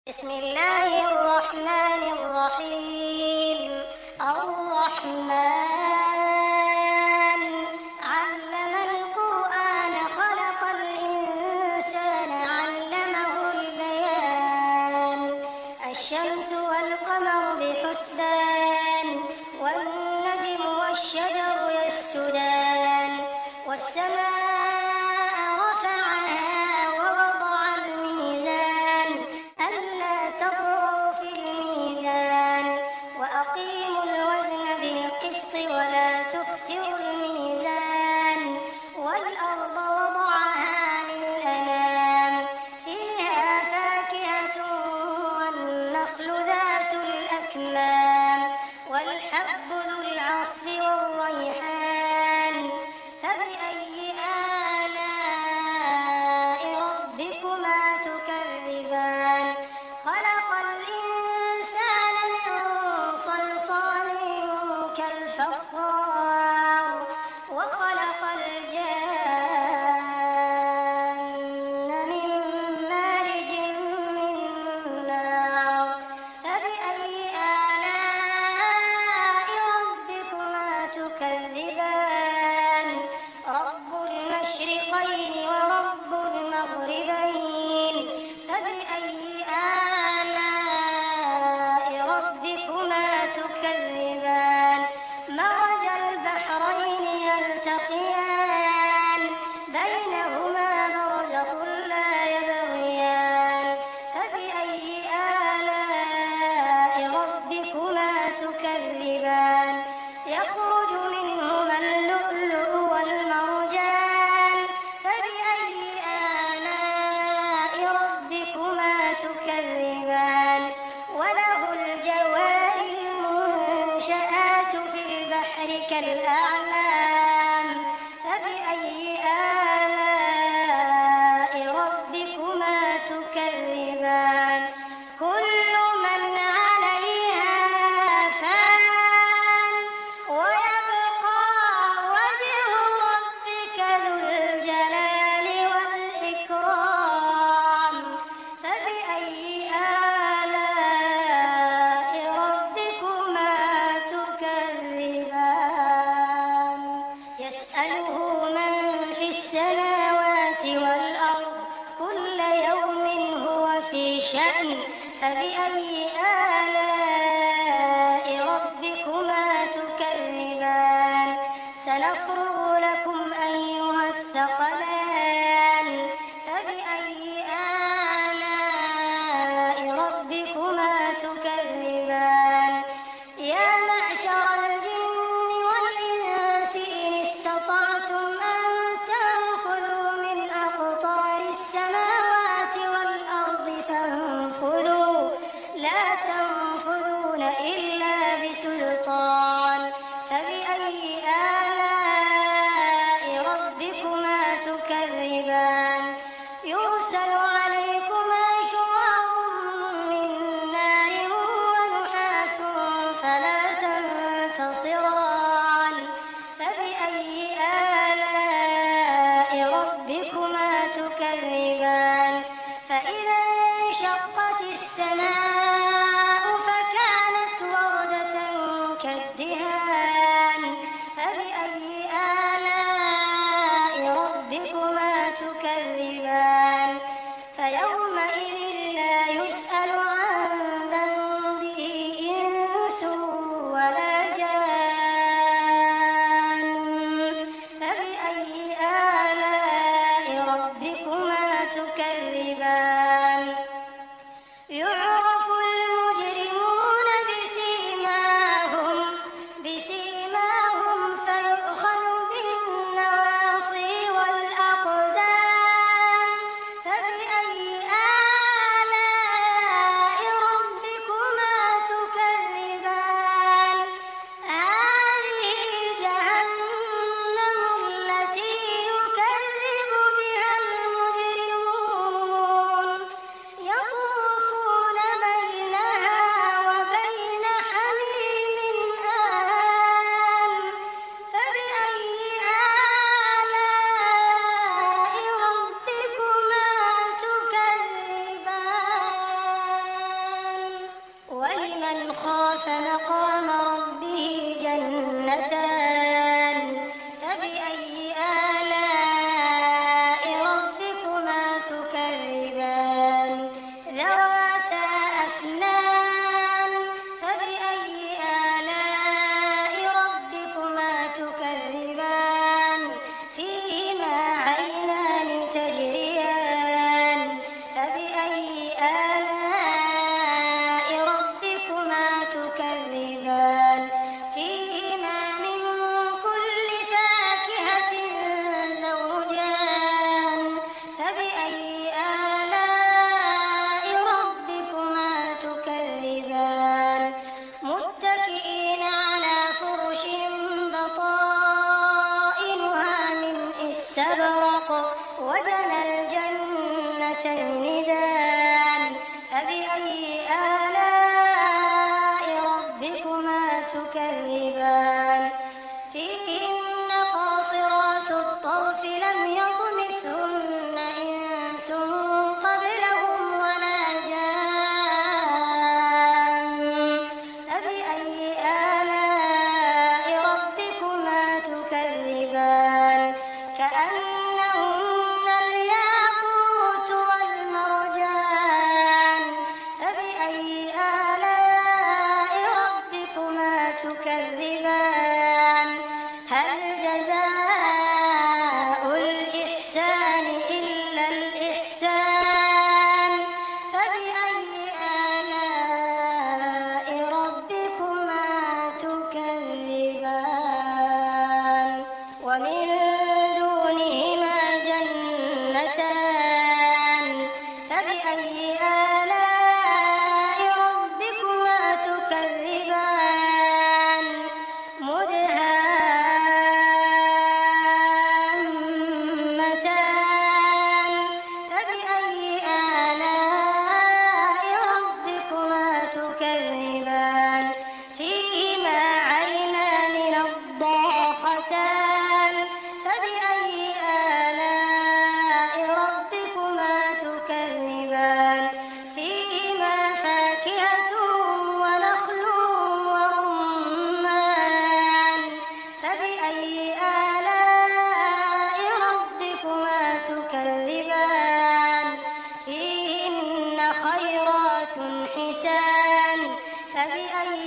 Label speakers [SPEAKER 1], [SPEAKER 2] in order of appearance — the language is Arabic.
[SPEAKER 1] بسم الله الرحمن الرحيم. الرحمن علم القرآن خلق الإنسان علمه البيان. الشمس والقمر بحسبان والنجم والشجر يسجدان والسماء رفعها ووضع الميزان ألا تطغوا في الميزان وأقيموا الوزن بالقسط ولا تخسروا الميزان والأرض وضعها للأنام فيها فاكهة والنخل ذات الأكمام والحب ذو العصف والريحان فبأي آلاء ربكما تكذبان خلق الإنسان من صلصال كالفخار وخلق الجان من مارج من نار فبأي آلاء ربكما تكذبان رب المشرقين ورب المغربين فبأي آلاء ربكما تكذبان مرج البحرين يلتقيان بينهما برزخ لا يبغيان فبأي آلاء ربكما تكذبان يخرج منهما اللؤلؤ والمرجان فبأي آلاء ربكما تكذبان وله الجوار المنشآت في البحر كالأعلام فبأي آلاء ربكما تكذبان كل من عليها فان ويبقى وجه ربك ذو الجلال والإكرام فبأي آلاء ربكما تكذبان يسأله من في السماوات والأرض كل يوم هو في شأن فبأي آلاء ربكما تكذبان سنفرغ لكم أيها الثقلان فبأي آلاء ربكما تكذبان يا معشر الجن والإنس إن استطعتم أن تنفذوا من أقطار السماوات والأرض فانفذوا لا تنفذون إلا بسلطان فبأي آلاء ربكما تكذبان يرسل عليكما شواظ من نار ونحاس فلا تنتصران فبأي آلاء ربكما تكذبان فإذا انشقت السماء فكانت وردة كالدهان فبأي آلاء ربكما تكذبان فيومئذ لا يسأل عن ذنبه إنس ولا جان فبأي آلاء ربكما تكذبان يعرف ولمن خاف مقام ربه جنتان فبأي آلاء ربكما تكذبان ذواتا أفنان فبأي آلاء ربكما تكذبان فيهما عينان تجريان فبأي آلاء ربكما تكذبان فيهما من كل فاكهة زوجان فبأي آلاء ربكما تكذبان متكئين على فرش بطائنها من استبرق وجنى الجنتين دان فبأي آلاء ربكما تكذبان فيهن قاصرات الطرف لم يطمثهن إنس قبلهم ولا جان فبأي آلاء ربكما تكذبان كأنهن الياقوت والمرجان فبأي آلاء ربكما تكذبان هل جزاء الإحسان إلا الإحسان فبأي آلاء ربكما تكذبان ومن دونهما جنتان فبأي آلاء ربكما تكذبان مدهامتان فبأي آلاء ربكما تكذبان فيهما عينان نضاختان فبأي آلاء ربكما تكذبان فيهما فاكهة ونخل ورمان فبأي آلاء ربكما تكذبان فيهن خيرات حسان فبأي